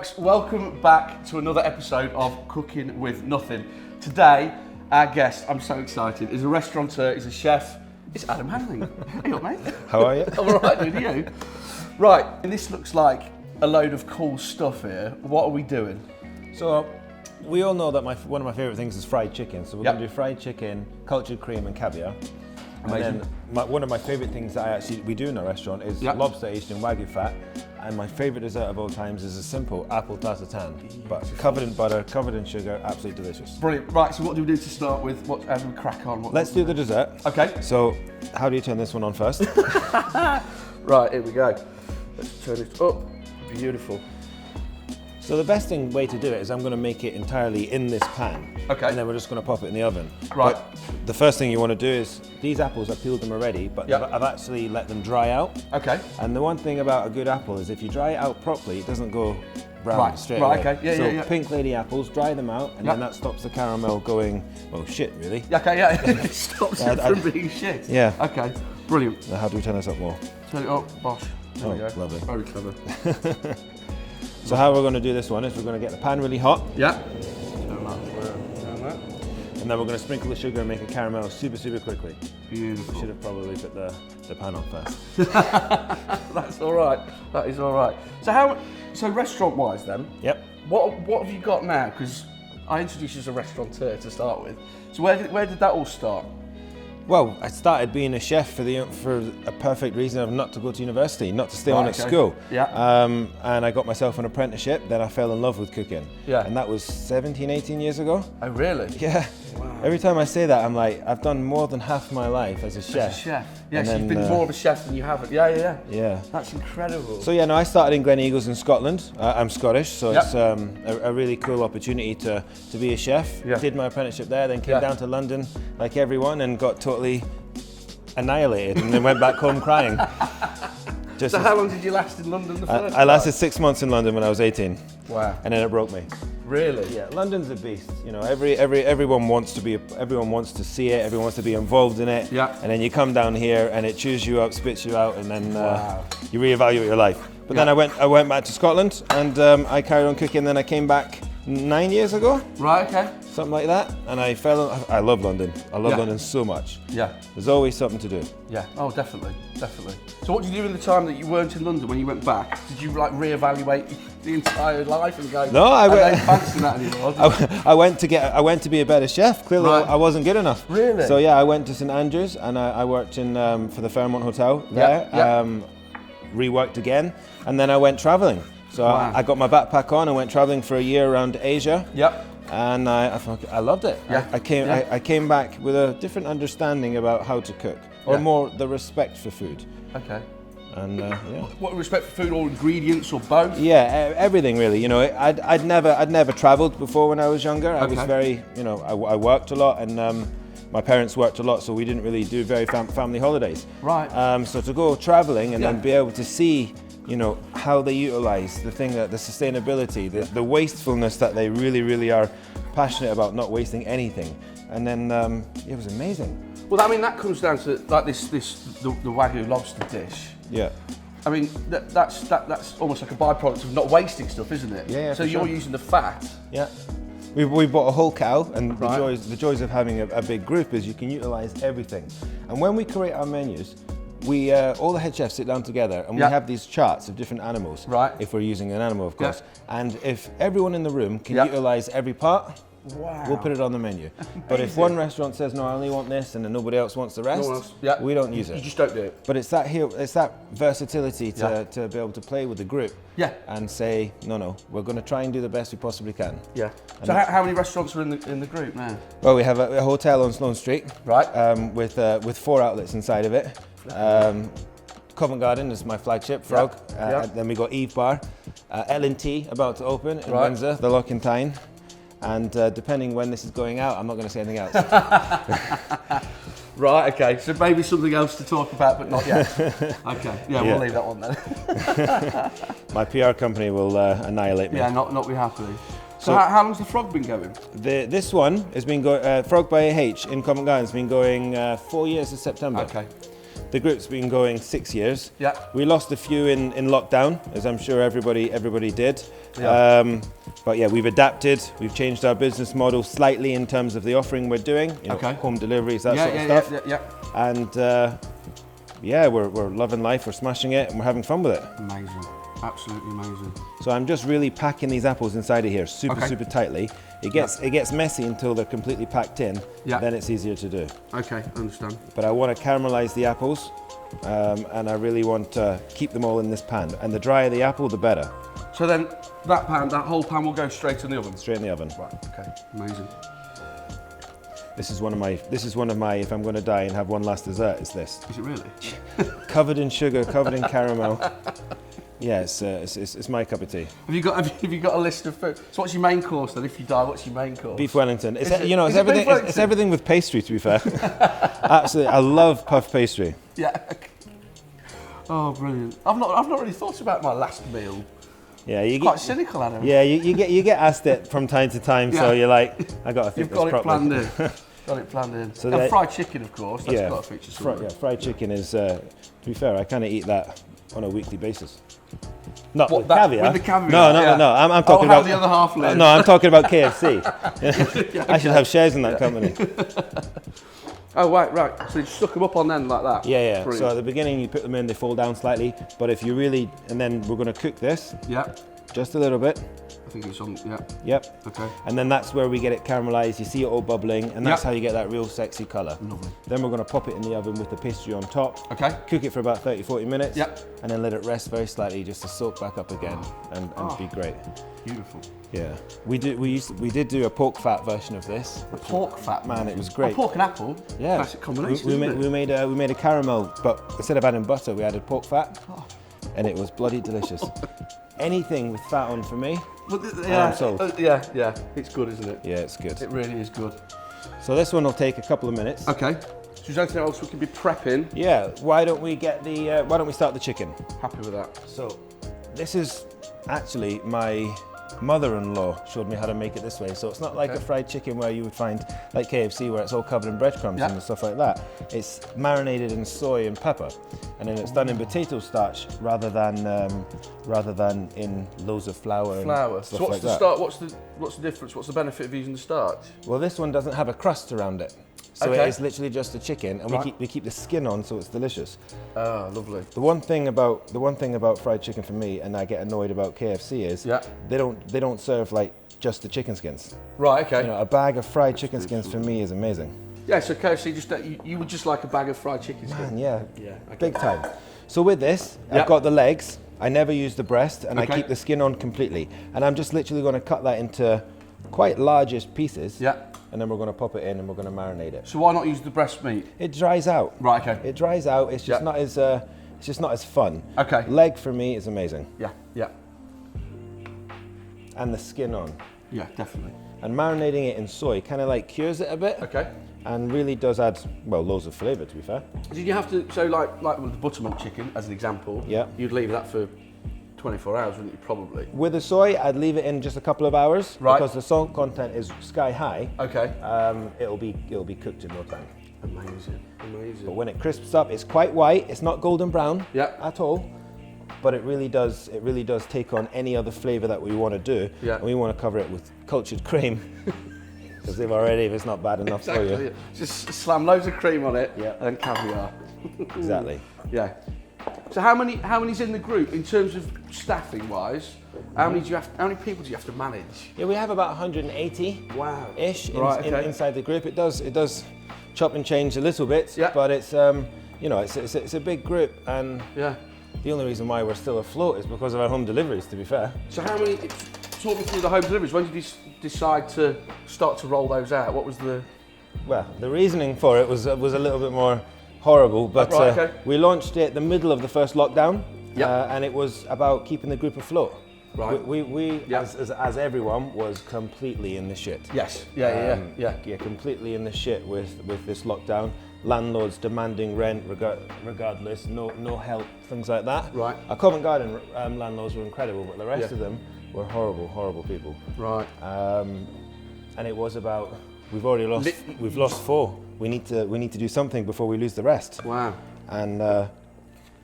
folks, welcome back to another episode of Cooking with Nuthin. Today, our guest, I'm so excited, is a restaurateur, he's a chef. It's Adam Hanley. Hey up, mate. How are you? I'm alright, dude, you? Right, and this looks like a load of cool stuff here. What are we doing? So, we all know that one of my favourite things is fried chicken. So we're going to do fried chicken, cultured cream and caviar. Amazing. And then one of my favourite things that we do in our restaurant is lobster aged in Wagyu fat. And my favourite dessert of all times is a simple Apple Tarte Tatin, but covered in butter, covered in sugar, absolutely delicious. Brilliant. Right, so what do we do to start with? How do we crack on? Let's do the dessert. Okay. So, how do you turn this one on first? Right, here we go. Let's turn it up. Beautiful. So the best way to do it is I'm going to make it entirely in this pan. Okay. And then we're just going to pop it in the oven. Right. But the first thing you want to do is, these apples, I've peeled them already, but I've actually let them dry out. Okay. And the one thing about a good apple is if you dry it out properly, it doesn't go brown straight away. Right, okay. So pink lady apples, dry them out, and then that stops the caramel going, well, shit, really. Okay, yeah, it stops it from being shit. Yeah. Okay, brilliant. Now how do we turn this up more? Turn it up, bosh. There we go. Lovely. Very clever. So how we're going to do this one is we're going to get the pan really hot. Yeah. Turn that. And then we're going to sprinkle the sugar and make it caramel super, super quickly. Beautiful. Should have probably put the pan on first. That's all right. That is all right. So restaurant-wise then? Yep. What have you got now? Because I introduced you as a restaurateur to start with. So where did that all start? Well, I started being a chef for a perfect reason of not to go to university, not to stay on at school. Yeah. And I got myself an apprenticeship, then I fell in love with cooking. Yeah. And that was 17, 18 years ago. Oh, really? Yeah. Wow. Every time I say that, I'm like, I've done more than half my life as a chef. As a chef. Yeah, so you've been more of a chef than you haven't. Yeah. Yeah. That's incredible. So yeah, no, I started in Gleneagles in Scotland. I'm Scottish, so it's a really cool opportunity to be a chef. Yeah. Did my apprenticeship there, then came down to London like everyone and got totally annihilated and then went back home crying. So how long did you last in London the first time? I lasted 6 months in London when I was 18. Wow. And then it broke me. Really? Yeah, London's a beast. You know, everyone wants to see it, everyone wants to be involved in it. Yeah. And then you come down here and it chews you up, spits you out, and then you reevaluate your life. But then I went back to Scotland and I carried on cooking. Then I came back 9 years ago. Right, okay. Something like that, and I love London. I love London so much. Yeah. There's always something to do. Yeah. Oh, definitely. So what did you do in the time that you weren't in London when you went back? Did you like reevaluate the entire life and go? No, I don't fancy that anymore. I went to be a better chef. Clearly, I wasn't good enough. Really? So yeah, I went to St Andrews and I worked in for the Fairmont Hotel there. Reworked again, and then I went traveling. So I got my backpack on and went traveling for a year around Asia. Yep. And I loved it. Yeah. I came back with a different understanding about how to cook, or more the respect for food. Okay. And What respect for food, or ingredients, or both? Yeah, everything really. You know, I'd never travelled before when I was younger. I was very, I worked a lot, and my parents worked a lot, so we didn't really do very family holidays. Right. So to go travelling and then be able to see, how they utilise the sustainability, the wastefulness that they really are passionate about, not wasting anything. And then it was amazing. Well, I mean, that comes down to like the Wagyu Lobster dish. Yeah. I mean, that's almost like a byproduct of not wasting stuff, isn't it? Yeah. So you're using the fat. Yeah. We bought a whole cow, and the joys of having a big group is you can utilise everything. And when we create our menus, we all the head chefs sit down together and we have these charts of different animals. Right. If we're using an animal, of course. Yeah. And if everyone in the room can utilise every part, we'll put it on the menu. But if one restaurant says, no, I only want this, and then nobody else wants the rest, we don't use it. You just don't do it. But it's that versatility to be able to play with the group and say, no, we're going to try and do the best we possibly can. Yeah. So how many restaurants are in the group now? Well, we have a hotel on Sloane Street, right? With 4 outlets inside of it. Covent Garden is my flagship, Frog. Then we got Eve Bar, L&T about to open in Windsor, the Lock and Tyne. And depending when this is going out, I'm not going to say anything else. Right, okay. So maybe something else to talk about, but not yet. Okay, we'll leave that one then. My PR company will annihilate me. Yeah, not be happy. So how long's the Frog been going? This one has been going, Frog by AH in Covent Garden has been going 4 years this September. Okay. The group's been going 6 years. Yeah. We lost a few in lockdown, as I'm sure everybody did. Yeah. But yeah, we've adapted. We've changed our business model slightly in terms of the offering we're doing. You know, home deliveries, that sort of stuff. Yeah. And yeah, we're loving life. We're smashing it, and we're having fun with it. Amazing. Absolutely amazing. So I'm just really packing these apples inside of here super tightly. It gets messy until they're completely packed in. Yeah. Then it's easier to do. Okay, I understand. But I want to caramelize the apples, and I really want to keep them all in this pan. And the drier the apple, the better. So then that whole pan will go straight in the oven? Straight in the oven. Right, okay, amazing. This is one of my, if I'm going to die and have one last dessert, it's this. Is it really? Covered in sugar, covered in caramel. Yeah, it's my cup of tea. Have you got a list of food? So what's your main course then? If you die, what's your main course? Beef Wellington. It's everything. It's everything with pastry, to be fair. Absolutely, I love puff pastry. Yeah. Oh, brilliant. I've not really thought about my last meal. Yeah, it's quite cynical, Adam. Yeah, you get asked it from time to time, so you're like, I got to think this properly. You've got it planned in. Got it planned in. So and fried chicken, of course. That's got to feature somewhere. Fried chicken is. To be fair, I kind of eat that on a weekly basis. Not with caviar. With the caviar. No. I'm talking about the other half lives. No, I'm talking about KFC. I should have shares in that company. Oh, right. So you stuck them up on then like that? Yeah. Brilliant. So at the beginning you put them in, they fall down slightly, but if you really, and then we're going to cook this. Yeah. Just a little bit. I think it's on, yeah. Yep. Okay. And then that's where we get it caramelized, you see it all bubbling, and that's how you get that real sexy colour. Lovely. Then we're going to pop it in the oven with the pastry on top. Okay. Cook it for about 30-40 minutes. Yep. And then let it rest very slightly just to soak back up again and be great. Beautiful. Yeah. We did do a pork fat version of this. A pork fat? Man, it was great. Pork and apple? Yeah. Classic combination, we made a caramel, but instead of adding butter, we added pork fat. Oh. And it was bloody delicious. Anything with fat on for me, yeah, I'm sold. Yeah, it's good, isn't it? Yeah, it's good. It really is good. So this one will take a couple of minutes. Okay. So is there anything else we can be prepping? Yeah. Why don't we start the chicken? Happy with that. So this is actually my mother-in-law showed me how to make it this way. So it's not like a fried chicken where you would find like KFC where it's all covered in breadcrumbs and stuff like that. It's marinated in soy and pepper, and then it's done in potato starch rather than in loads of flour. And stuff So what's like the that. start? What's the difference? What's the benefit of using the starch? Well, this one doesn't have a crust around it. So it is literally just a chicken, and we keep the skin on, so it's delicious. Ah, lovely. The one thing about fried chicken for me, and I get annoyed about KFC is they don't serve like just the chicken skins. Right. Okay. You know, a bag of fried chicken skins for me is amazing. Yeah. So KFC you would just like a bag of fried chicken skins. Man, yeah. Okay. Big time. So with this, I've got the legs. I never use the breast, and I keep the skin on completely. And I'm just literally going to cut that into quite largish pieces. Yeah. And then we're going to pop it in and we're going to marinate it. So why not use the breast meat? It dries out. Right, okay. It dries out. It's just not as fun. Okay. Leg for me is amazing. Yeah. And the skin on. Yeah, definitely. And marinating it in soy kind of like cures it a bit. Okay. And really does add, well, loads of flavour, to be fair. Did you have to, so like with the buttermilk chicken, as an example, you'd leave that for 24 hours, wouldn't you, probably? With the soy, I'd leave it in just a couple of hours. Right. Because the salt content is sky high. Okay. It'll be cooked in no time. Amazing. But when it crisps up, it's quite white. It's not golden brown at all. But it really does take on any other flavour that we want to do. Yeah. And we want to cover it with cultured cream. Because if it's not bad enough for you. Just slam loads of cream on it and then caviar. Exactly. Yeah. So how many's in the group in terms of staffing wise? How many people do you have to manage? Yeah, we have about 180 ish inside the group. It does chop and change a little bit, but it's it's a big group, and the only reason why we're still afloat is because of our home deliveries, to be fair. So talk me through the home deliveries. When did you decide to start to roll those out? What was the... Well, the reasoning for it was a little bit more horrible, but we launched it the middle of the first lockdown, and it was about keeping the group afloat. Right. We as everyone was completely in the shit. Yes. Completely in the shit with this lockdown. Landlords demanding rent regardless, no help, things like that. Right. Our Covent Garden landlords were incredible, but the rest of them were horrible people. Right. And it was about we've lost 4. We need to do something before we lose the rest. Wow. and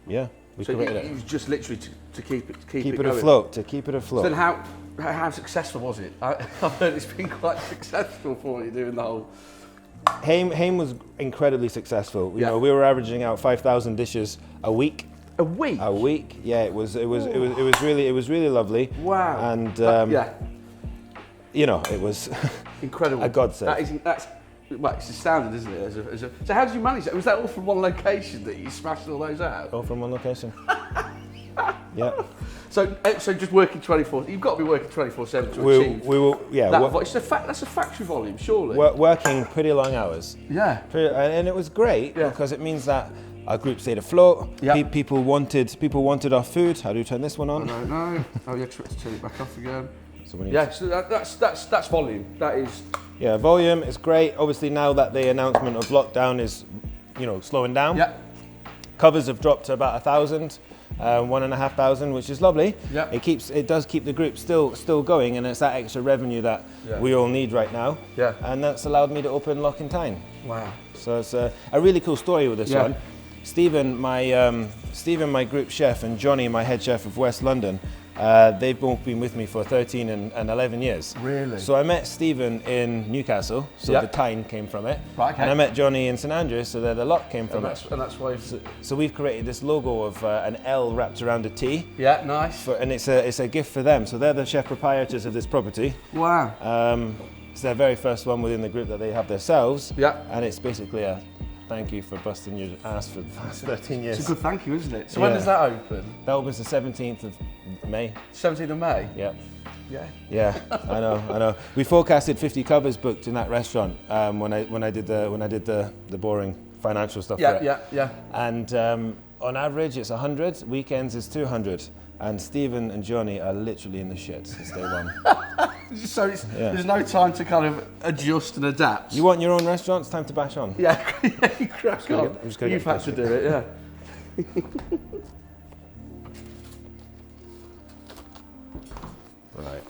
yeah, we So created it was just literally to keep it it going. afloat, to keep it afloat. So then how successful was it? I've heard it's been quite successful for you doing the whole... Haim was incredibly successful. You Yeah. know, we were averaging out 5,000 dishes a week. A week? A week, yeah. It was really lovely. Wow. And yeah, you know, it was incredible. a godsend. That's well, it's astounding, isn't it? So how did you manage that? Was that all from one location that you smashed all those out? All from one location. Yeah. So just working 24. You've got to be working 24/7 to achieve. We will, yeah. That's a factory volume, surely. Working pretty long hours. Yeah. And it was great Yeah. because it means that our group stayed afloat. Yeah. People wanted our food. How do you turn this one on? I don't know. Oh yeah, to turn it back off again. So we need Yeah, so that's volume. That is. Yeah, volume is great. Obviously now that the announcement of lockdown is, you know, slowing down. Yeah. Covers have dropped to about 1,000, 1,500, which is lovely. Yeah. It does keep the group still going, and it's that extra revenue that we all need right now. Yeah. And that's allowed me to open Lock and Tyne. Wow. So it's a really cool story with this one. Stephen, my group chef, and Johnny, my head chef of West London, they've both been with me for 13 and 11 years. Really? So I met Stephen in Newcastle, so the Tyne came from it. Right, okay. And I met Johnny in St Andrews, so the Lock came from it. And that's why. So we've created this logo of an L wrapped around a T. Yeah, nice. And it's a gift for them. So they're the chef proprietors of this property. Wow. It's their very first one within the group that they have themselves. Yeah. And it's basically a thank you for busting your ass for the past 13 years. It's a good thank you, isn't it? So when does that open? That opens the 17th of May. 17th of May? Yeah. Yeah. Yeah, I know. We forecasted 50 covers booked in that restaurant when I did the boring financial stuff. Yeah. And on average, it's 100. Weekends is 200. And Stephen and Johnny are literally in the shit since day one. So there's no time to kind of adjust and adapt. You want your own restaurant? It's time to bash on. Yeah, you crack on. You've had to do it, yeah. Right.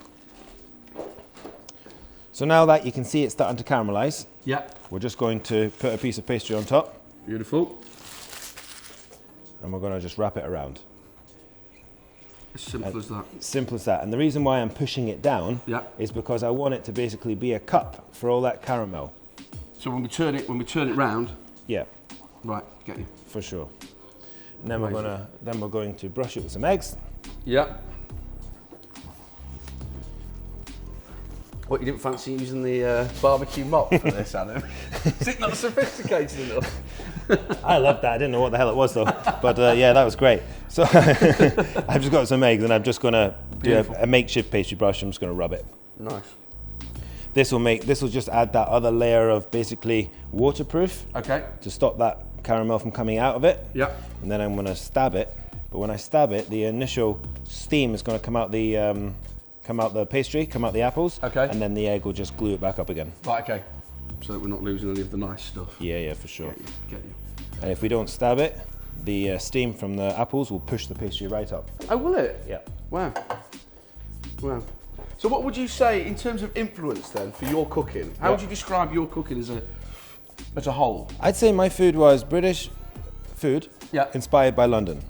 So now that you can see it's starting to caramelise, we're just going to put a piece of pastry on top. Beautiful. And we're going to just wrap it around. As simple as that. Simple as that. And the reason why I'm pushing it down is because I want it to basically be a cup for all that caramel. So when we turn it round. Yeah. Right, get you. For sure. And then we're going to brush it with some eggs. Yeah. What, you didn't fancy using the barbecue mop for this, Adam? Is it not sophisticated enough? I loved that. I didn't know what the hell it was though. But yeah, that was great. So I've just got some eggs and I'm just going to do a makeshift pastry brush. I'm just going to rub it. Nice. This will just add that other layer of basically waterproof. Okay. To stop that caramel from coming out of it. Yeah. And then I'm going to stab it. But when I stab it, the initial steam is going to come out the pastry, come out the apples. Okay. And then the egg will just glue it back up again. Right. Okay. So that we're not losing any of the nice stuff. Yeah, for sure. Get you. And if we don't stab it, the steam from the apples will push the pastry right up. Oh, will it? Yeah. Wow. Wow. So what would you say in terms of influence then for your cooking? How would you describe your cooking as a whole? I'd say my food was British food, inspired by London.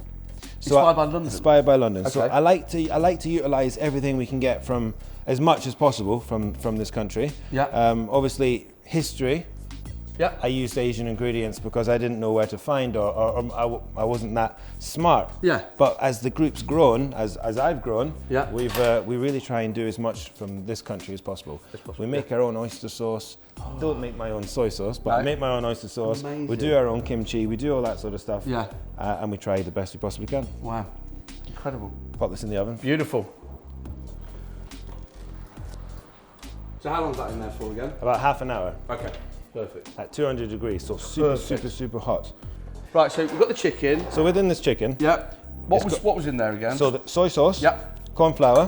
Inspired by London. Inspired by London. Okay. So I like to utilize everything we can get from as much as possible from this country. Yeah. Obviously history. Yeah. I used Asian ingredients because I didn't know where to find or I wasn't that smart. Yeah. But as the group's grown, as I've grown, we really try and do as much from this country as possible. We make our own oyster sauce. Don't make my own soy sauce, but I make my own oyster sauce. Amazing. We do our own kimchi. We do all that sort of stuff. Yeah. And we try the best we possibly can. Wow. Incredible. Pop this in the oven. Beautiful. So how long is that in there for again? About half an hour. Okay. Perfect. At 200 degrees, so super hot. Right, so we've got the chicken. So within this chicken, what was in there again? So the soy sauce, corn flour.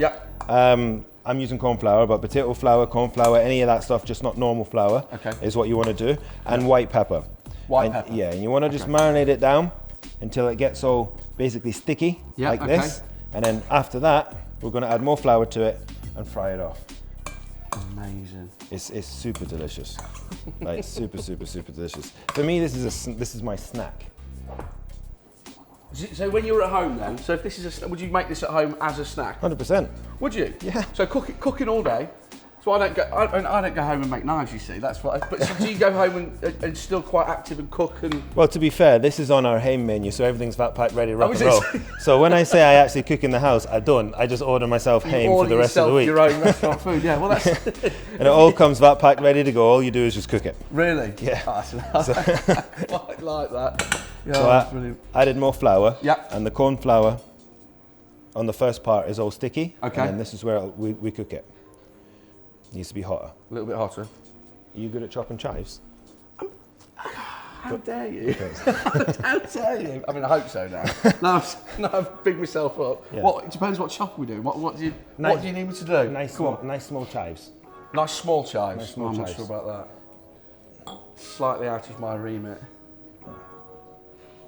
I'm using corn flour, but potato flour, corn flour, any of that stuff, just not normal flour, is what you want to do. And white pepper. White pepper. Yeah, and you want to just marinate it down until it gets all basically sticky, like this. And then after that, we're going to add more flour to it and fry it off. Amazing. It's super delicious. Like super delicious. For me, this is my snack. So when you were at home then, so if this is would you make this at home as a snack? 100%. Would you? Yeah. So cooking all day. So I don't go home and make knives, you see. That's what. But so do you go home and still quite active and cook and? Well, to be fair, this is on our home menu, so everything's vat packed, ready, rock Oh, and is roll. it? So when I say I actually cook in the house, I don't. I just order myself home for the rest of the week. Your own restaurant food. Yeah. Well, that's. And it all comes vat packed, ready to go. All you do is just cook it. Really? Yeah. Oh, I quite like that. Yeah, So that's brilliant. I added more flour. Yeah. And the corn flour on the first part is all sticky. Okay. And then this is where we cook it. Needs to be hotter. A little bit hotter. Are you good at chopping chives? How dare you? How dare you? I mean, I hope so now. No, I've bigged myself up. Yeah. What? It depends what chop we do. What do you need me to do? Nice small chives. Nice small chives. Nice small I'm chives. not sure about that. Slightly out of my remit.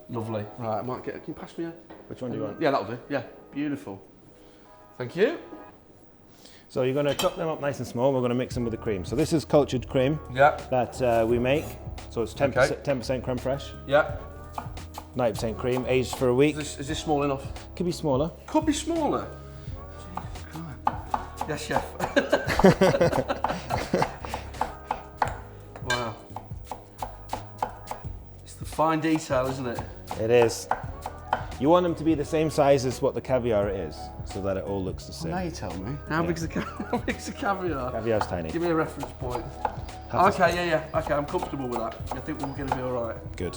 Lovely. Right, I might get. Can you pass me a? Which one do you want? Yeah, that'll do. Yeah, beautiful. Thank you. So you're going to chop them up nice and small. We're going to mix them with the cream. So this is cultured cream Yeah. that we make. So it's 10% creme fraiche, Yeah. 90% cream, aged for a week. Is this small enough? Could be smaller. Could be smaller. Yes, chef. Wow. It's the fine detail, isn't it? It is. You want them to be the same size as what the caviar is, so that it all looks the same. Now you tell me. How big's the caviar? Caviar's tiny. Give me a reference point. Have to- Okay, yeah. Okay, I'm comfortable with that. I think we're going to be all right. Good.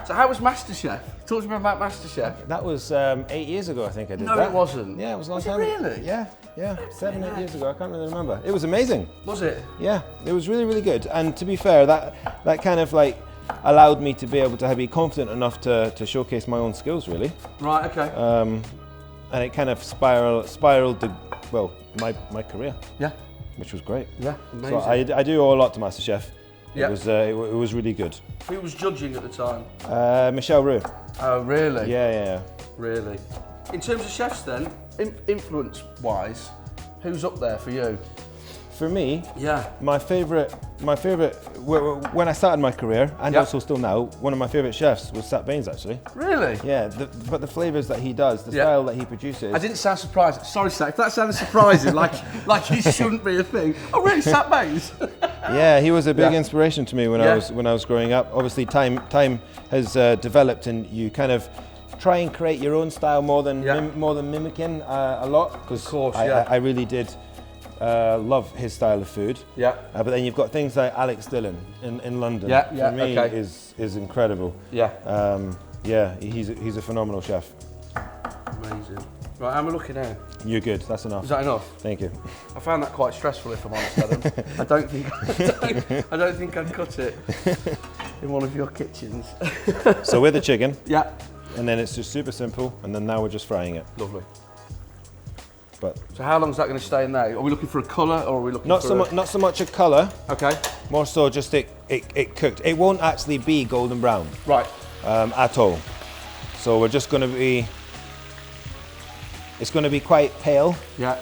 So how was MasterChef? Talk to me about MasterChef. That was 8 years ago, I think I did No, that. it wasn't. Yeah, it was a long Was it time. really? Yeah, 7, 8 years ago. I can't really remember. It was amazing. Was it? Yeah, it was really, really good. And to be fair, that kind of like allowed me to be able to be confident enough to showcase my own skills, really. Right, okay. And it kind of spiraled my career, Yeah. which was great. Yeah, amazing. So I do owe a lot to MasterChef. Yeah. It was really good. Who was judging at the time? Michelle Roux. Oh, really? Yeah. Really? In terms of chefs then, influence-wise, who's up there for you? For me, Yeah. my favourite, when I started my career, and Yeah. also still now, one of my favourite chefs was Sat Baines, actually. Really? Yeah, but the flavours that he does, the Yeah. style that he produces. I didn't sound surprised. Sorry, Sat, if that sounded surprising, like it shouldn't be a thing. Oh, really, Sat Baines? Yeah, he was a big Yeah. inspiration to me when Yeah. I was growing up. Obviously, time has developed, and you kind of try and create your own style more than Yeah. mimicking a lot. Because Of course, yeah. I really did love his style of food. Yeah. But then you've got things like Alex Dillon in London. Yeah, For me, okay. is incredible. Yeah. Yeah, he's a phenomenal chef. Amazing. Right, how am I looking now? You're good. That's enough. Is that enough? Thank you. I found that quite stressful, if I'm honest, Adam. I don't think I'd cut it in one of your kitchens. So with the chicken, Yeah. and then it's just super simple, and then now we're just frying it. Lovely. But So how long is that going to stay in there? Are we looking for a colour or are we looking not for not so much a colour, Okay. more so just it cooked. It won't actually be golden brown Right. at all. So we're just going to be. It's going to be quite pale, Yeah.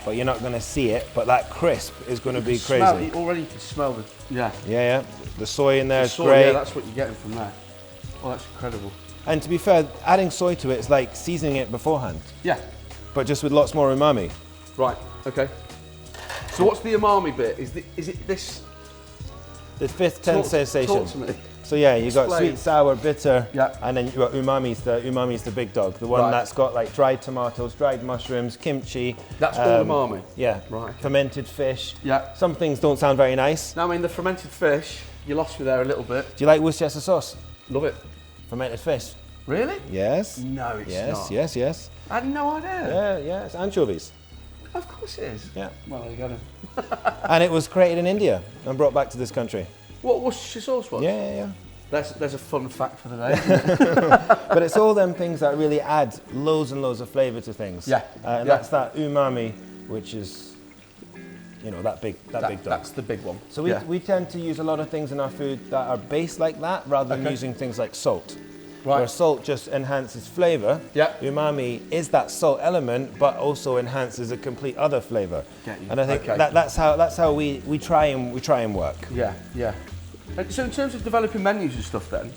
but you're not going to see it. But that crisp is going to be Smell, crazy. already you can smell the... Yeah. Yeah. The soy in there is Soy, great. Yeah, that's what you're getting from there. Oh, that's incredible. And to be fair, adding soy to it is like seasoning it beforehand, Yeah. but just with lots more umami. Right. Okay. So what's the umami bit? Is it this? The fifth sensation. Talk to me. So yeah, you got Explain. sweet, sour, bitter, Yeah. and then you got umami's the big dog. The one Right. that's got like dried tomatoes, dried mushrooms, kimchi. That's all umami? Yeah. Right. Fermented fish. Yeah. Some things don't sound very nice. Now, I mean, the fermented fish, you lost me there a little bit. Do you like Worcestershire sauce? Love it. Fermented fish. Really? Yes. No, it's Yes, not. yes. I had no idea. Yeah, it's anchovies. Of course it is. Yeah. Well, there you go. And it was created in India and brought back to this country. What Worcestershire sauce was? Yeah. There's a fun fact for the day, isn't it? But it's all them things that really add loads and loads of flavour to things. Yeah. And Yeah. that's that umami, which is, that big dog. That's the big one. So we tend to use a lot of things in our food that are based like that, rather than Okay. using things like salt. Right. Where salt just enhances flavour. Yeah. Umami is that salt element, but also enhances a complete other flavour. Get you. And I think Okay. that's how we try and work. Yeah. And so in terms of developing menus and stuff then,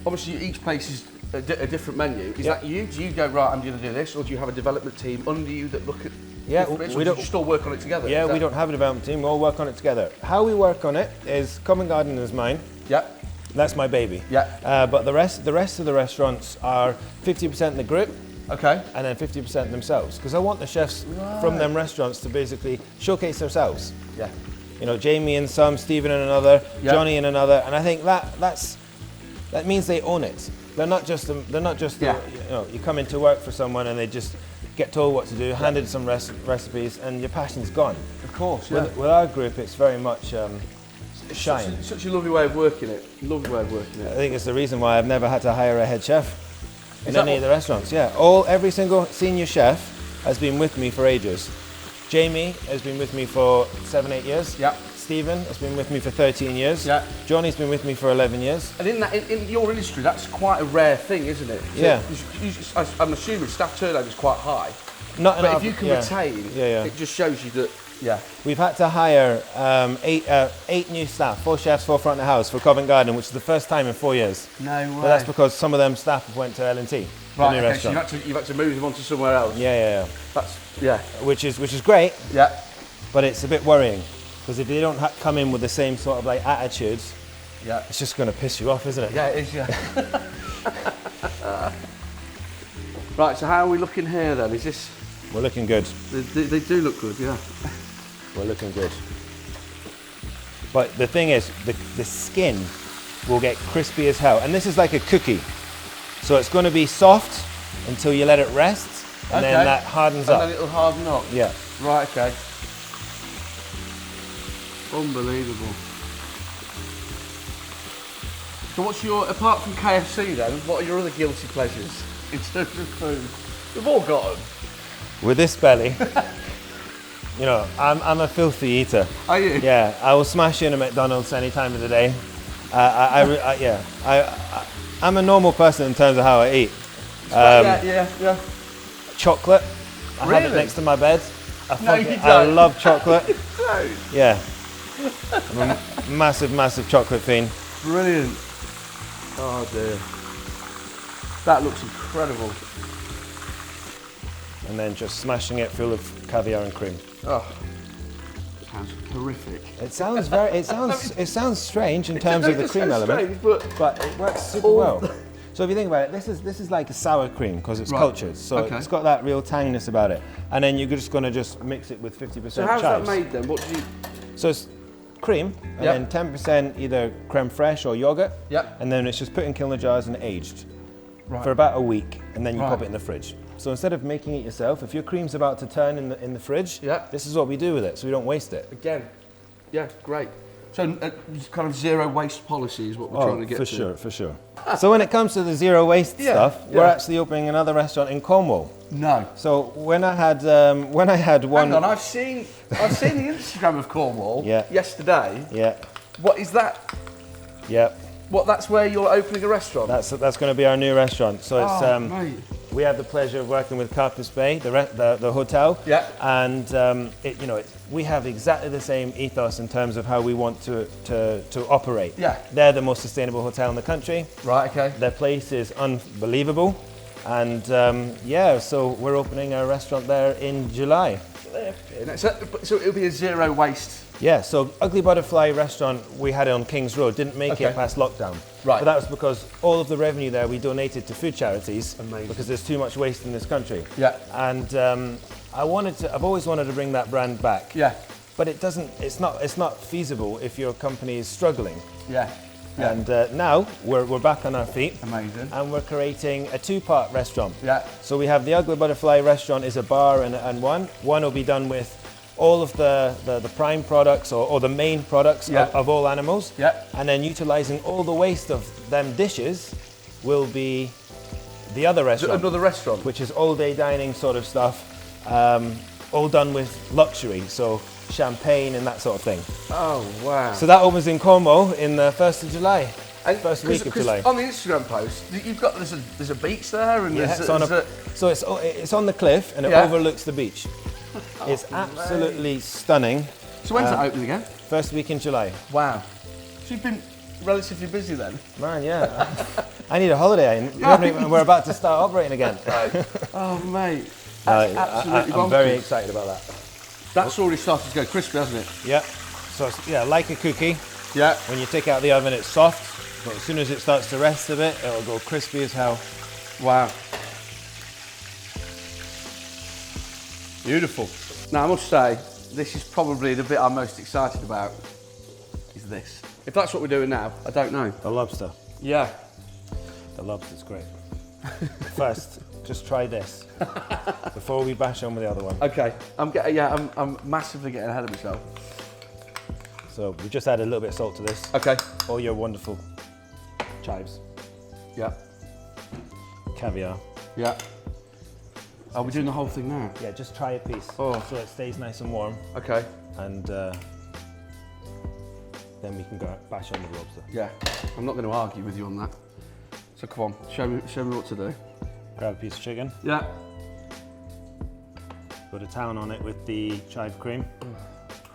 obviously each place is a different menu. Is that you? Do you go, right, I'm going to do this, or do you have a development team under you that look at bits, or do you just all work on it together? Yeah, we don't have a development team, we all work on it together. How we work on it is Covent Garden is mine. Yeah. That's my baby. Yeah. But the rest of the restaurants are 50% the group. Okay. And then 50% themselves. Because I want the chefs from them restaurants to basically showcase themselves. Yeah. You know, Jamie in some, Stephen in another, Johnny in another, and I think that means they own it. They're not just you know, you come into work for someone and they just get told what to do, handed some recipes, and your passion's gone. Of course, yeah. With our group, it's very much shine. Such a lovely way of working it. Lovely way of working it. I think it's the reason why I've never had to hire a head chef in any of the restaurants. Yeah, every single senior chef has been with me for ages. Jamie has been with me for 7-8 years. Yeah. Stephen has been with me for 13 years. Yeah. Johnny's been with me for 11 years. And in your industry, that's quite a rare thing, isn't it? So yeah. I'm assuming staff turnover is quite high. But if you can retain, it just shows you that. Yeah. We've had to hire 8 new staff, 4 chefs, 4 front of the house for Covent Garden, which is the first time in 4 years. No way. But that's because some of them staff went to L&T. Right, okay, so you've had to move them on to somewhere else. Yeah. Which is great. Yeah. But it's a bit worrying, because if they don't come in with the same sort of like attitudes, it's just going to piss you off, isn't it? Yeah, it is, yeah. Right, so how are we looking here then? Is this... We're looking good. They do look good, yeah. We're looking good. But the thing is, the skin will get crispy as hell. And this is like a cookie. So it's going to be soft until you let it rest, and then that hardens up. And then it'll harden up? Yeah. Right, okay. Unbelievable. So what's apart from KFC then, what are your other guilty pleasures in terms of food? We've all got them. With this belly, you know, I'm a filthy eater. Are you? Yeah, I will smash in a McDonald's any time of the day. I'm a normal person in terms of how I eat. Yeah. Chocolate, I have it next to my bed. I love chocolate. Yeah, I'm a massive chocolate fiend. Brilliant. Oh dear. That looks incredible. And then just smashing it full of caviar and cream. Oh, sounds horrific. It sounds strange in terms of the cream element, but it works super well. So if you think about it, this is like a sour cream because it's cultured, so it's got that real tanginess about it. And then you're just going to just mix it with 50% chives. So how's that made then? What do you? So it's cream, and then 10% either creme fraiche or yogurt. Yep. And then it's just put in kilner jars and aged for about a week, and then you pop it in the fridge. So instead of making it yourself, if your cream's about to turn in the fridge, this is what we do with it, so we don't waste it. Again, yeah, great. So kind of zero waste policy is what we're trying to get to. For sure. So when it comes to the zero waste stuff, we're actually opening another restaurant in Cornwall. No. So when I had one. Hang on, I've seen the Instagram of Cornwall yesterday. Yeah. What is that? Yeah. What? That's where you're opening a restaurant. That's going to be our new restaurant. So it's mate. We have the pleasure of working with Carpus Bay, the hotel. Yeah. And we have exactly the same ethos in terms of how we want to operate. Yeah. They're the most sustainable hotel in the country. Right. Okay. Their place is unbelievable, and so we're opening our restaurant there in July. So it'll be a zero waste. Yeah, so Ugly Butterfly restaurant, we had it on King's Road, didn't make it past lockdown. Right. But that was because all of the revenue there we donated to food charities. Amazing. Because there's too much waste in this country. Yeah. And I've always wanted to bring that brand back. Yeah. But it's not feasible if your company is struggling. Yeah. Yeah. And now we're back on our feet. Amazing. And we're creating a 2-part restaurant. Yeah. So we have the Ugly Butterfly restaurant is a bar and one will be done with all of the prime products or the main products of all animals. Yeah. And then utilizing all the waste of them dishes will be the other restaurant. Another restaurant. Which is all day dining sort of stuff, all done with luxury. So champagne and that sort of thing. Oh, wow. So that opens in Cornwall in the 1st of July. First week of July. On the Instagram post, you've got there's a beach there, and so it's on the cliff and it overlooks the beach. It's absolutely stunning. So when's it opening again? 1st week in July. Wow. So you've been relatively busy then? Man, yeah. I need a holiday. We're about to start operating again. Oh, mate. That's absolutely I'm very excited about that. That's already started to go crispy, hasn't it? Yeah. So it's, yeah, like a cookie. Yeah. When you take it out of the oven, it's soft, but as soon as it starts to rest a bit, it'll go crispy as hell. Wow. Beautiful. Now, I must say, this is probably the bit I'm most excited about, is this. If that's what we're doing now, I don't know. The lobster. Yeah. The lobster's great. First, just try this before we bash on with the other one. Okay. I'm massively getting ahead of myself. So we just add a little bit of salt to this. Okay. All your wonderful chives. Yeah. Caviar. Yeah. Are we doing the whole thing now? Yeah, just try a piece. Oh. So it stays nice and warm. Okay. And then we can go bash on the lobster. Yeah. I'm not going to argue with you on that. So come on, show me what to do. Grab a piece of chicken. Yeah. Put a town on it with the chive cream.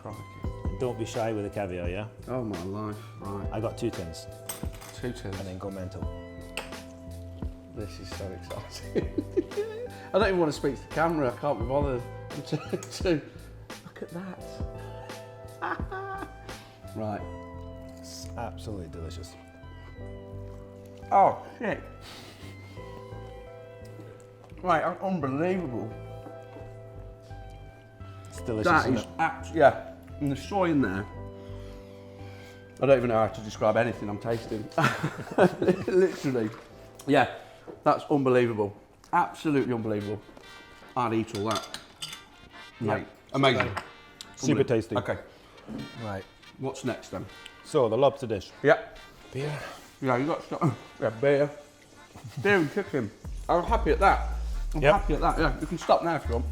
Crikey. Don't be shy with the caviar, yeah? Oh my life, right. I got 2 tins. 2 tins. And then go mental. This is so exciting. I don't even want to speak to the camera, I can't be bothered. Look at that. Right. It's absolutely delicious. Oh, shit. Right, that's unbelievable. It's delicious, That isn't is it? yeah. And the soy in there. I don't even know how to describe anything I'm tasting. Literally. Yeah, that's unbelievable. Absolutely unbelievable. I'd eat all that. Mate, Yeah. amazing. Super tasty. Okay, Right. what's next then? So, the lobster dish. Yeah. Beer. Yeah, you got stuff. Yeah, beer. Beer and chicken. I'm happy at that. I'm happy at that. Yeah, you can stop now if you want.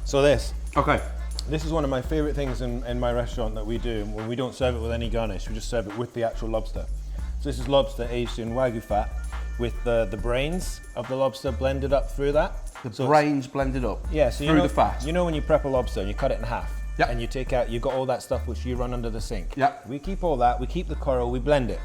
So this. Okay. This is one of my favourite things in my restaurant that we do. When we don't serve it with any garnish, we just serve it with the actual lobster. So this is lobster aged in Wagyu fat with the brains of the lobster blended up through that. The brains blended up. Yeah, so through the fat. You know when you prep a lobster and you cut it in half, Yep. and you take out, you got all that stuff which you run under the sink. Yep. We keep all that. We keep the coral. We blend it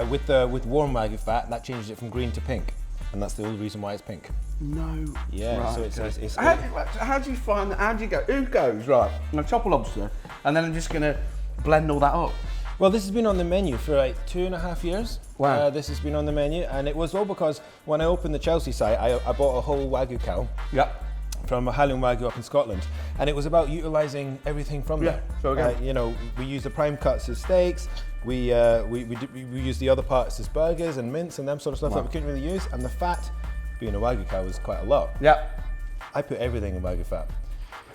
with warm Wagyu fat. That changes it from green to pink, and that's the only reason why it's pink. No. Yeah. Right, So it's how do you find that? How do you go? Who goes right? I'm gonna chop a lobster, and then I'm just gonna blend all that up. Well, this has been on the menu for like 2.5 years. Wow. This has been on the menu, and it was all because when I opened the Chelsea site, I bought a whole Wagyu cow. Yep. From a Highland Wagyu up in Scotland, and it was about utilising everything from there. So again, you know, we use the prime cuts as steaks. We use the other parts as burgers and mince and them sort of stuff that we couldn't really use. And the fat, being a Wagyu cow, is quite a lot. Yeah. I put everything in Wagyu fat.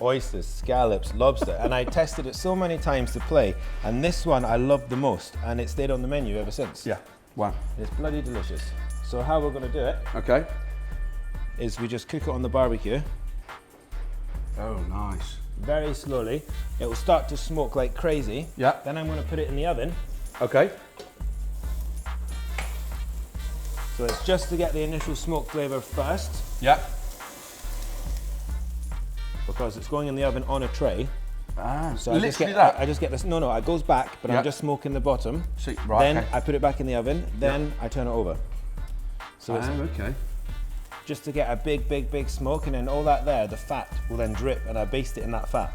Oysters, scallops, lobster, and I tested it so many times to play. And this one I loved the most, and it stayed on the menu ever since. Yeah. Wow. It's bloody delicious. So how we're going to do it? Okay. Is we just cook it on the barbecue. Oh, nice. Very slowly. It will start to smoke like crazy. Yeah. Then I'm going to put it in the oven. Okay. So it's just to get the initial smoke flavour first, Yeah. because it's going in the oven on a tray. Ah, So literally that. I just get this. No, it goes back, but Yeah. I'm just smoking the bottom. So, right. Then okay. I put it back in the oven. Then I turn it over. So it's okay. just to get a big smoke, and then all that there, the fat will then drip, and I baste it in that fat.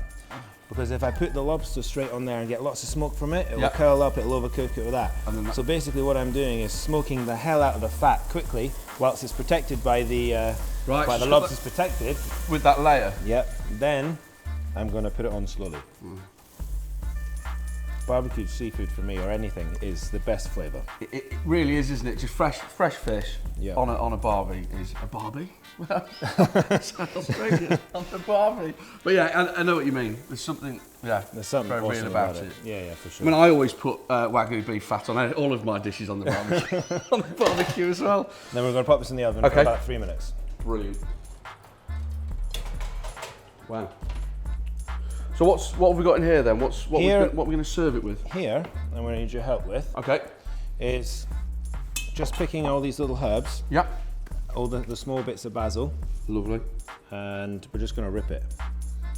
Because if I put the lobster straight on there and get lots of smoke from it, it will curl up, it'll overcook it with that. So basically what I'm doing is smoking the hell out of the fat quickly, whilst it's protected by the lobster's protected. With that layer. Yep. Then I'm going to put it on slowly. Barbecued seafood for me, or anything, is the best flavour. It really is, isn't it? Just fresh fish Yeah. on a barbie is a barbie. South Australia on a barbie. But yeah, I know what you mean. There's something There's something very awesome real about it. Yeah, for I sure. mean, I always put Wagyu beef fat on all of my dishes on the barbecue, on the barbecue as well. Then we're going to pop this in the oven for about 3 minutes. Brilliant. Wow. So what have we got in here then? What we're going to serve it with? Here, I'm going to need your help with, Okay. is just picking all these little herbs, Yep. all the small bits of basil, Lovely. and we're just going to rip it,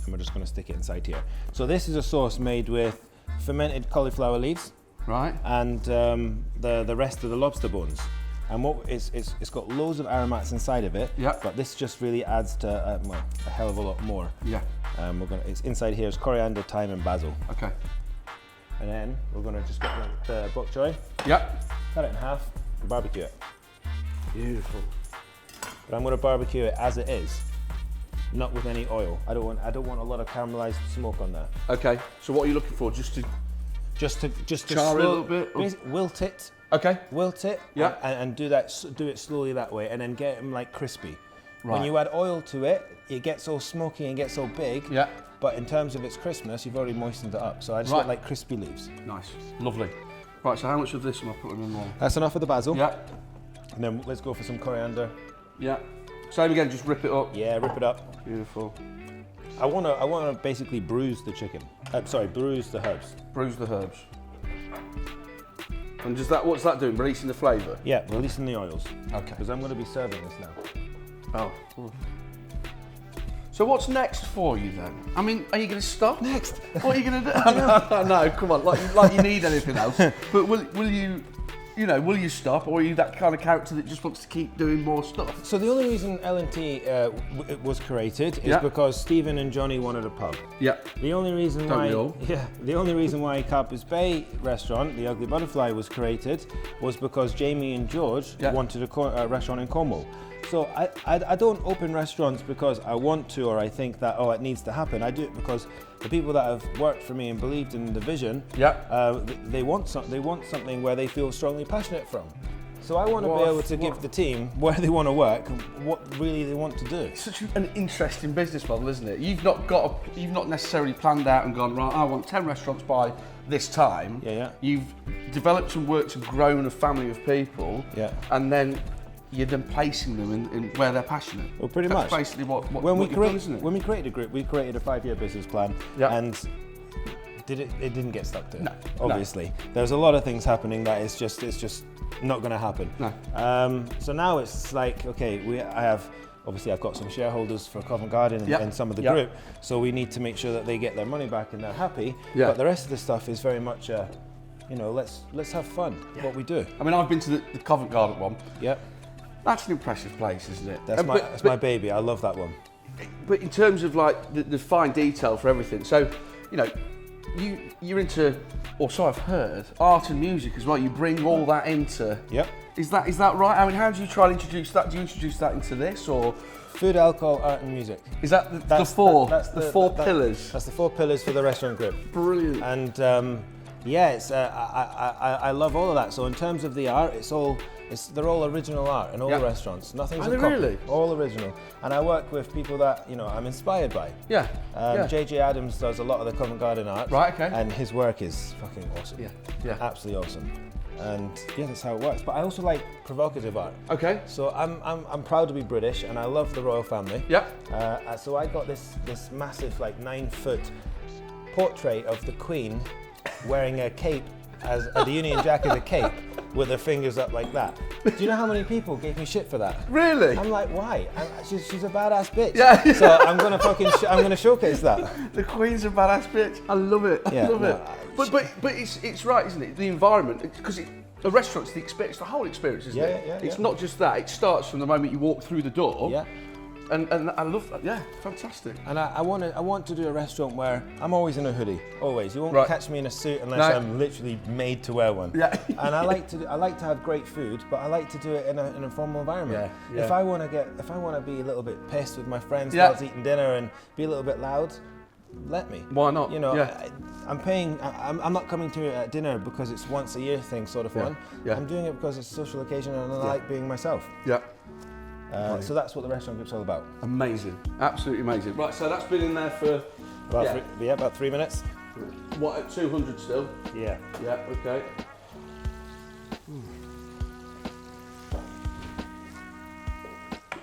and we're just going to stick it inside here. So this is a sauce made with fermented cauliflower leaves, right, and the rest of the lobster bones. And it's got loads of aromats inside of it. Yeah. But this just really adds to a hell of a lot more. Yeah. It's inside here is coriander, thyme, and basil. Okay. And then we're gonna just get the bok choy. Yeah. Cut it in half, and barbecue it. Beautiful. But I'm gonna barbecue it as it is, not with any oil. I don't want a lot of caramelized smoke on there. Okay. So what are you looking for? Just to char it a little bit. Wilt it. Okay. Wilt it. Yeah. And do it slowly that way, and then get them like crispy. Right. When you add oil to it, it gets all smoky and gets all big. Yeah. But in terms of its crispness, you've already moistened it up. So I just get like crispy leaves. Nice. Lovely. Right. So how much of this am I putting in there? That's enough of the basil. Yeah. And then let's go for some coriander. Yeah. Same again. Just rip it up. Yeah, rip it up. Beautiful. I wanna basically bruise the chicken. Bruise the herbs. Bruise the herbs. And what's that doing? Releasing the flavour? Yeah, releasing the oils. Okay. Because I'm going to be serving this now. Oh. So what's next for you then? I mean, are you going to stop? Next. What are you going to do? No, come on, like you need anything else. But will you, will you stop, or are you that kind of character that just wants to keep doing more stuff? So the only reason L&T was created is because Stephen and Johnny wanted a pub. Yeah. The only reason why Carpus Bay restaurant, the Ugly Butterfly, was created was because Jamie and George wanted a restaurant in Cornwall. So I don't open restaurants because I want to, or I think that it needs to happen. I do it because the people that have worked for me and believed in the vision, they want something where they feel strongly passionate from. So I want to be able to give the team where they want to work and what really they want to do. It's such an interesting business model, isn't it? You've not necessarily planned out and gone, right, I want 10 restaurants by this time. Yeah. You've developed and worked and grown a family of people. Yeah. And then you're then placing them in where they're passionate. Well, pretty much. That's basically what when we you've done, isn't it? When we created a group, we created a 5-year business plan, and it didn't get stuck to. No, obviously. There's a lot of things happening that it's just not going to happen. No. So now it's like, okay, I've got some shareholders for Covent Garden and some of the group, so we need to make sure that they get their money back and they're happy. Yeah. But the rest of the stuff is very much, let's have fun. What we do. I mean, I've been to the Covent Garden one. Yep. That's an impressive place, isn't it? That's my baby. I love that one. But in terms of like the fine detail for everything, so you're into, or so I've heard, art and music as well. You bring all that into. Yep. Is that right? I mean, how do you try and introduce that? Do you introduce that into this, or food, alcohol, art, and music? Is that the four pillars? That's the 4 pillars for the restaurant group. Brilliant. And I love all of that. So in terms of the art, they're all original art in all the restaurants. Nothing's a copy. Really? All original. And I work with people that I'm inspired by. Yeah. JJ Adams does a lot of the Covent Garden art. Right. Okay. And his work is fucking awesome. Yeah. Absolutely awesome. And that's how it works. But I also like provocative art. Okay. So I'm proud to be British, and I love the royal family. Yeah. So I got this massive 9-foot portrait of the Queen wearing a cape, as the Union Jack is a cape, with her fingers up like that. Do you know how many people gave me shit for that? Really? I'm like, why? She's a badass bitch. Yeah. So I'm gonna I'm gonna showcase that. The Queen's a badass bitch. I love it. I love it. But it's right, isn't it? The environment, because a restaurant's the experience, the whole experience, isn't it? Yeah. It's not just that. It starts from the moment you walk through the door. Yeah. And I love that. Yeah, fantastic. And I want to do a restaurant where I'm always in a hoodie. Always. You won't catch me in a suit unless I'm literally made to wear one. Yeah. And I like to have great food, but I like to do it in a formal environment. Yeah. If I want to be a little bit pissed with my friends while eating dinner and be a little bit loud, let me. Why not? I'm not coming to dinner because it's once a year thing sort of fun. Yeah. I'm doing it because it's a social occasion and I like being myself. Yeah. So that's what the restaurant group's all about. Amazing, absolutely amazing. Right, so that's been in there for about 3 minutes. What, at 200 still? Yeah. Yeah. Okay.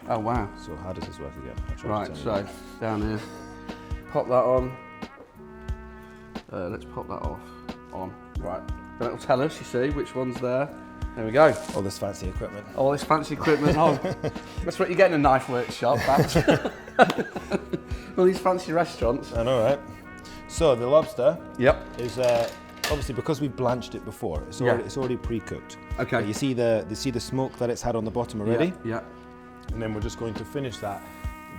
Oh wow. So how does this work again? Right, so down here, pop that on. Let's pop that off. On. Right. Then it'll tell us, you see, which one's there. There we go. All this fancy equipment. All this fancy equipment. Oh, that's what you get in a knife workshop. All these fancy restaurants. I know, right? So the lobster. Yep. Is obviously because we've blanched it before, it's already pre-cooked. Okay. But you see the smoke that it's had on the bottom already? Yeah. And then we're just going to finish that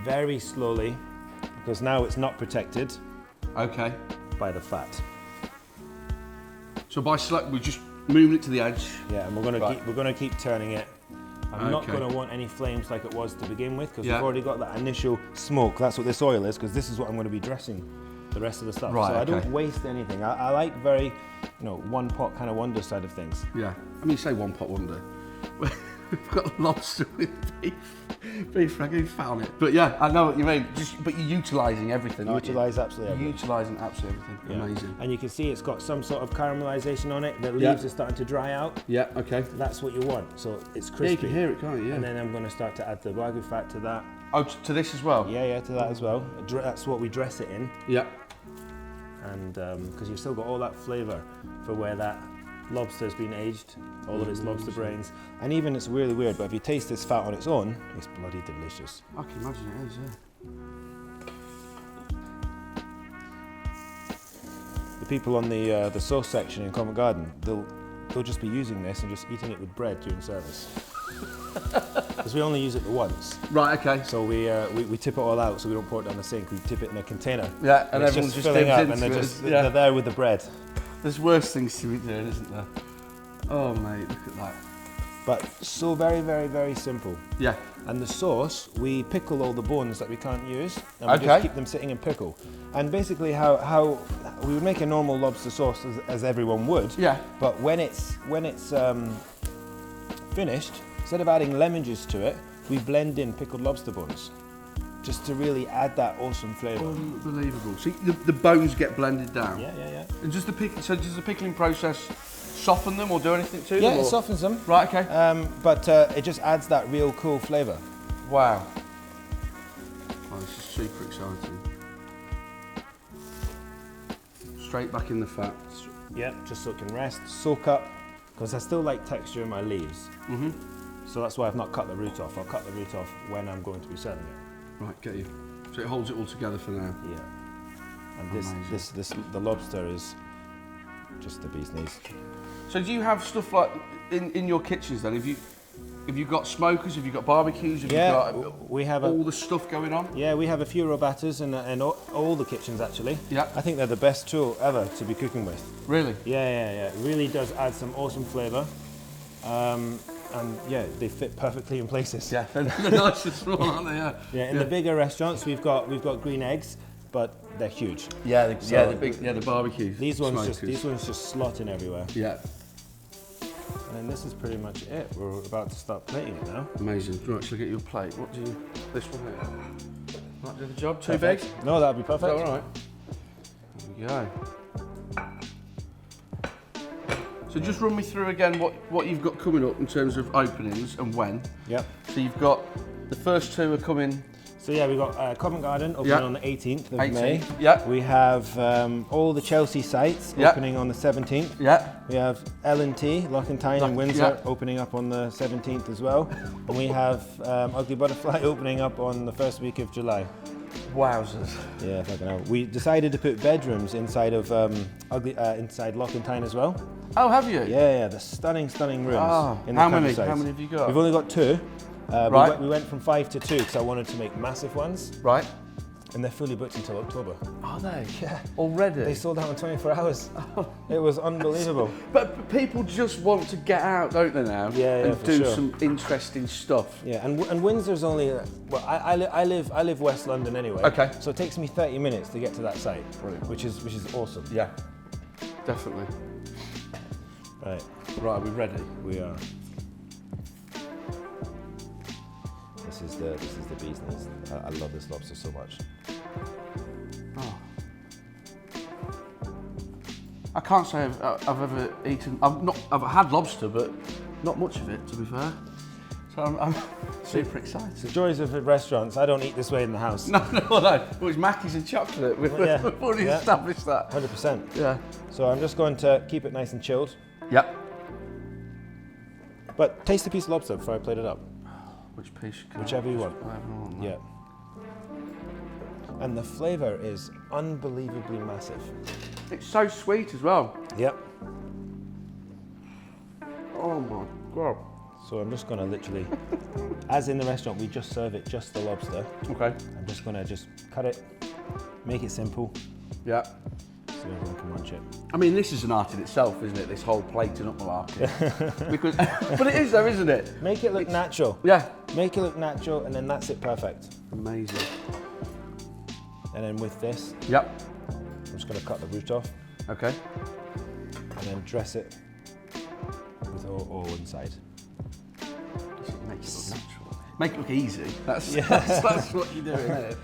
very slowly, because now it's not protected by the fat. So we're just moving it to the edge. Yeah, and we're gonna keep turning it. I'm not going to want any flames like it was to begin with, because we've already got that initial smoke. That's what this oil is, because this is what I'm going to be dressing the rest of the stuff. Right, so I don't waste anything. I like very, one pot kind of wonder side of things. Yeah. I mean, you say one pot wonder. We've got lobster with beef. Beef, I found it. But yeah, I know what you mean. But you're utilising everything, aren't you? Absolutely everything. Utilising absolutely everything. Yeah. Amazing. And you can see it's got some sort of caramelisation on it. The leaves are starting to dry out. Yeah, okay. That's what you want. So it's crispy. Yeah, you can hear it, can't you? Yeah. And then I'm going to start to add the Wagyu fat to that. Oh, to this as well? Yeah, to that as well. That's what we dress it in. Yeah. And because you've still got all that flavour for where that lobster's been aged, all of its lobster brains. And even, it's really weird, but if you taste this fat on its own, it's bloody delicious. I can imagine it is, yeah. The people on the sauce section in Covent Garden, they'll just be using this and just eating it with bread during service. Because we only use it the once. Right, okay. So we tip it all out, so we don't pour it down the sink. We tip it in a container. Yeah, and it's everyone's just filling up, into and it. they're there with the bread. There's worse things to be doing, isn't there? Oh, mate, look at that. But so very, very, very simple. Yeah. And the sauce, we pickle all the bones that we can't use, and we just keep them sitting in pickle. And basically how we would make a normal lobster sauce as everyone would. Yeah. But when it's finished, instead of adding lemon juice to it, we blend in pickled lobster bones, just to really add that awesome flavour. Unbelievable. So the bones get blended down? Yeah. And does the pickling process soften them or do anything to them? Yeah, it softens them. Right, okay. But it just adds that real cool flavour. Wow. Oh, this is super exciting. Straight back in the fat. Yeah, just so it can rest, soak up, because I still like texture in my leaves. Mm-hmm. So that's why I've not cut the root off. I'll cut the root off when I'm going to be serving it. Right, get you. So it holds it all together for now. Yeah. And the lobster is just the bee's knees. So do you have stuff like in your kitchens then? Have you got smokers? Have you got barbecues? Have you got we have all the stuff going on? Yeah, we have a few robattas in all the kitchens actually. Yeah. I think they're the best tool ever to be cooking with. Really? Yeah. It really does add some awesome flavour. And yeah, they fit perfectly in places. Yeah, they're nice and small, aren't they? Yeah. Yeah. In the bigger restaurants, we've got green eggs, but they're huge. Yeah, the barbecues. These ones just slot in everywhere. Yeah. And then this is pretty much it. We're about to start plating it now. Amazing. Right, shall I get you a plate? What do you? This one here. Might do the job. Too big? No, that'd be perfect. Is that all right? There we go. So just run me through again what you've got coming up in terms of openings and when. Yep. So you've got the first two are coming. So yeah, we've got Covent Garden opening on the 18th of May. Yeah. We have all the Chelsea sites opening on the 17th. Yeah. We have L&T, Loch and Tyne in Windsor opening up on the 17th as well. And we have Ugly Butterfly opening up on the first week of July. Wowzers. Yeah, fucking hell. We decided to put bedrooms inside of inside Loch and Tyne as well. Oh, have you? Yeah, the stunning rooms. Oh, in the how many have you got? We've only got 2. Right. We went from 5 to 2 because I wanted to make massive ones. Right. And they're fully booked until October. Are they? Yeah. Already? They sold out in 24 hours. Oh. It was unbelievable. But people just want to get out, don't they now? Yeah, and do sure. some interesting stuff. Yeah, and Windsor's only, well, I live West London anyway. Okay. So it takes me 30 minutes to get to that site. Brilliant. Which is awesome. Yeah, definitely. Right. Right, are we ready? We are. This is the bee's knees. I love this lobster so much. Oh. I can't say I've ever eaten. I've had lobster, but not much of it, to be fair. So I'm super excited. It's the joys of restaurants. I don't eat this way in the house. No. Well, it's Mackey's and chocolate. We've already established that. 100%. Yeah. So I'm just going to keep it nice and chilled. Yep. But taste a piece of lobster before I plate it up. Which piece? Whichever you want. Whatever I want. Yeah. And the flavour is unbelievably massive. It's so sweet as well. Yep. Oh my God. So I'm just gonna literally, as in the restaurant, we just serve it just the lobster. Okay. I'm just gonna cut it, make it simple, Yeah. so everyone can munch it. I mean, this is an art in itself, isn't it? This whole plating up malarkey. Because, but it is though, isn't it? Make it look natural. Yeah. Make it look natural, and then that's it perfect. Amazing. And then with this, Yep. I'm just gonna cut the root off, Okay. and then dress it with all inside. Make it look natural. Make it look easy. That's what you're doing, isn't it?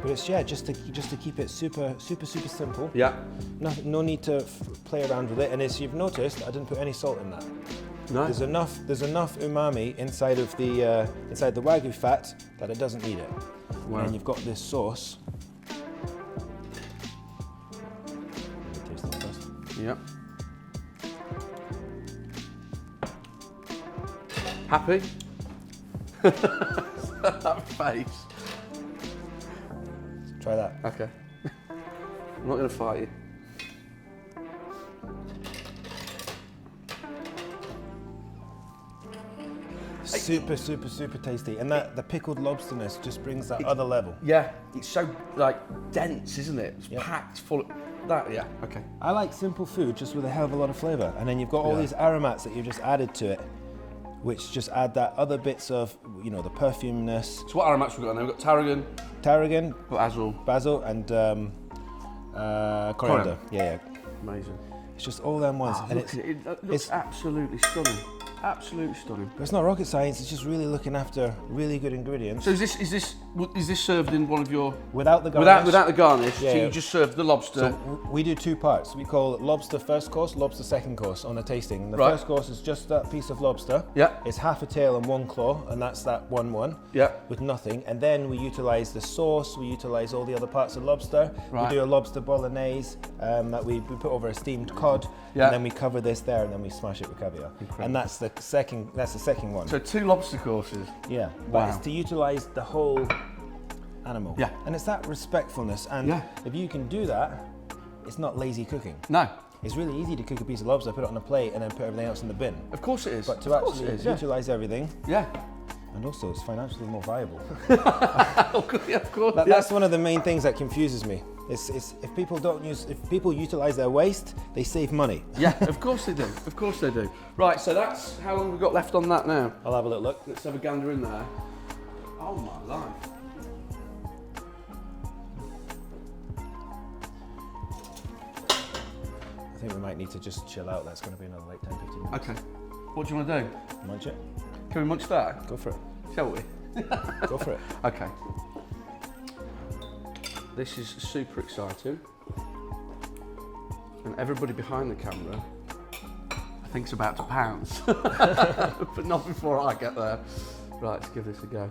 But it's just to keep it super simple. Yeah. No need to play around with it. And as you've noticed, I didn't put any salt in that. No. There's enough umami inside of the Wagyu fat that it doesn't need it. Wow. And then you've got this sauce. Let me taste it first. Yep. Happy? That face. Try that. Okay. I'm not going to fight you. Super tasty. And the pickled lobsterness just brings that other level. Yeah, it's so like dense, isn't it? It's Yep. packed full of that. Yeah. Okay. I like simple food just with a hell of a lot of flavour. And then you've got all these aromats that you've just added to it, which just add that other bits of, you know, the perfumeness. So what aromats we've got now? We've got Tarragon, basil, and coriander. Yeah. Amazing. It's just all them ones. Oh, and look at it. It looks absolutely stunning. Absolutely stunning. But it's not rocket science, it's just really looking after really good ingredients. So is this served in one of your Without the garnish. without the garnish? Yeah, so yeah. you just serve the lobster. So we do two parts. We call it lobster first course, lobster second course on a tasting. The Right. first course is just that piece of lobster. Yeah. It's half a tail and one claw, and that's that one. Yeah. With nothing. And then we utilise the sauce, we utilise all the other parts of lobster. Right. We do a lobster bolognese that we put over a steamed cod. Yeah. And then we cover this there, and then we smash it with caviar. Incredible. And that's the second one. So 2 lobster courses. Yeah, Wow. but it's to utilise the whole animal. Yeah. And it's that respectfulness, and Yeah. if you can do that, it's not lazy cooking. No. It's really easy to cook a piece of lobster, put it on a plate, and then put everything else in the bin. Of course it is. But to Of course actually it is, yeah. utilise everything, Yeah. and also it's financially more viable. Of course. That's one of the main things that confuses me. It's if people utilise their waste, they save money. Yeah, of course they do. Of course they do. Right, so that's how long we've got left on that now. I'll have a little look. Let's have a gander in there. Oh my life. I think we might need to just chill out. That's going to be another like 10, 15 minutes. Okay. What do you want to do? Munch it. Can we munch that? Go for it. Shall we? Go for it. Okay. This is super exciting. And everybody behind the camera, I think, is about to pounce. But not before I get there. Right, let's give this a go.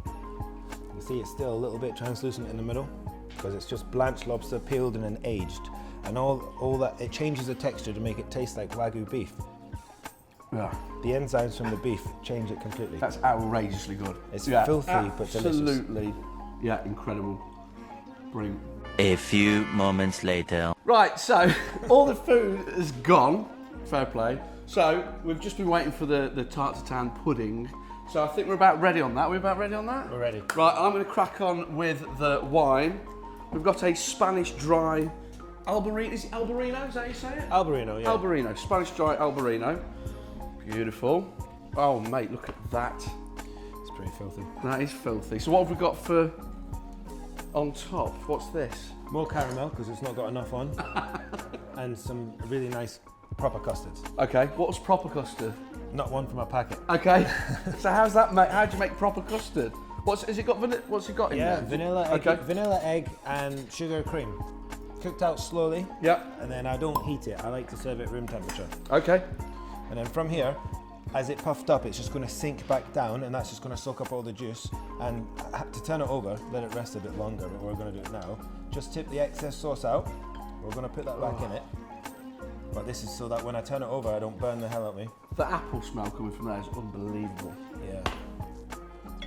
You see it's still a little bit translucent in the middle because it's just blanched lobster peeled and then aged, and all that, it changes the texture to make it taste like Wagyu beef. Yeah. The enzymes from the beef change it completely. That's outrageously good. It's filthy but delicious. Absolutely. Yeah, incredible. Brilliant. A few moments later. Right, so all the food is gone. Fair play. So we've just been waiting for the Tarte Tatin pudding. So I think we're about ready on that. We're about ready on that? We're ready. Right, I'm going to crack on with the wine. We've got a Spanish dry Albarino. Is it Albarino? Is that how you say it? Albarino, yeah. Albarino. Spanish dry Albarino. Beautiful. Oh, mate, look at that. It's pretty filthy. That is filthy. So what have we got for on top? What's this? More caramel because it's not got enough on, and some really nice proper custards. Okay, what's proper custard? Not one from a packet. Okay, so how's that made? How do you make proper custard? What's it got in Yeah, there? vanilla egg and sugar cream. Cooked out slowly. Yeah. And then I don't heat it. I like to serve it room temperature. Okay. And then from here, as it puffed up, it's just going to sink back down, and that's just going to soak up all the juice. And to turn it over, let it rest a bit longer, but we're going to do it now. Just tip the excess sauce out. We're going to put that back in it. But this is so that when I turn it over, I don't burn the hell out of me. The apple smell coming from there is unbelievable. Yeah.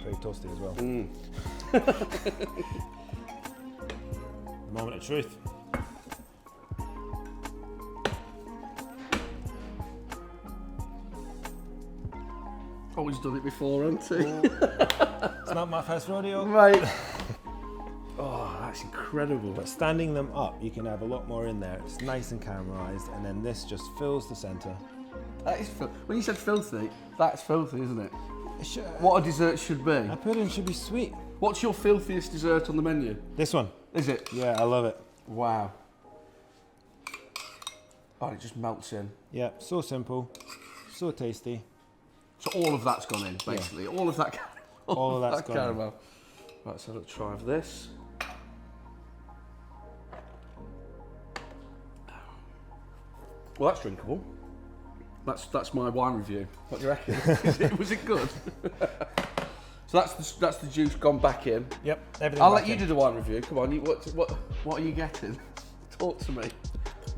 Very toasty as well. Mm. Moment of truth. always done it before, haven't he? It's not my first rodeo. Right. Oh, that's incredible. But standing them up, you can have a lot more in there. It's nice and caramelized, and then this just fills the center. That is when you said filthy, that's filthy, isn't it? It What a dessert should be. A pudding should be sweet. What's your filthiest dessert on the menu? This one. Is it? Yeah, I love it. Wow. Oh, it just melts in. Yeah, so simple, so tasty. So all of that's gone in, basically. Yeah. All of that. All of that's gone caramel. In. Right, let's have a try of this. Well, that's drinkable. That's my wine review. What do you reckon? Was it good? So that's the juice gone back in. Yep, everything. I'll let you do the wine review. Come on, what are you getting? Talk to me.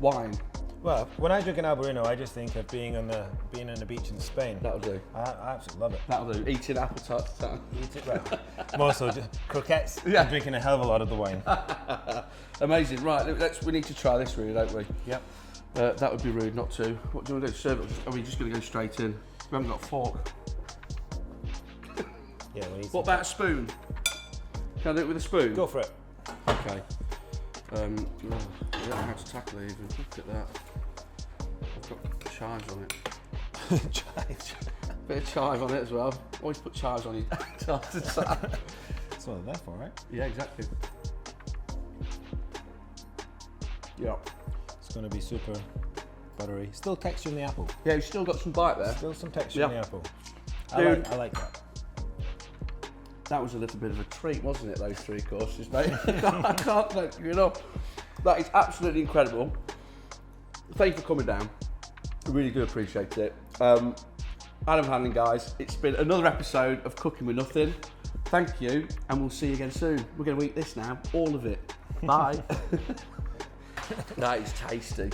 Wine. Well, when I drink an Albarino, I just think of being on the beach in Spain. That'll do. I absolutely love it. That'll do. Eating Apple Tarte Tatin. Eat it well. More so just croquettes. Yeah. And drinking a hell of a lot of the wine. Amazing. Right, we need to try this, really, don't we? Yep. That would be rude not to. What do you want to do? Serve it? Are we just going to go straight in? We haven't got a fork. Yeah, we need. What about a spoon? Can I do it with a spoon? Go for it. Okay. I don't know how to tackle it even. Look at that. I've got chives on it. Chives. Bit of chive on it as well. Always put chives on your tartar. That's what they're there for, right? Yeah, exactly. Yeah. It's going to be super buttery. Still texture in the apple. Yeah, you've still got some bite there. Still some texture in the apple. Dude. I like that. That was a little bit of a treat, wasn't it, those 3 courses, mate? I can't thank you enough. That is absolutely incredible. Thank you for coming down. I really do appreciate it. Adam Hanlon, guys, it's been another episode of Cooking with Nuthin. Thank you, and we'll see you again soon. We're going to eat this now, all of it. Bye. That is tasty.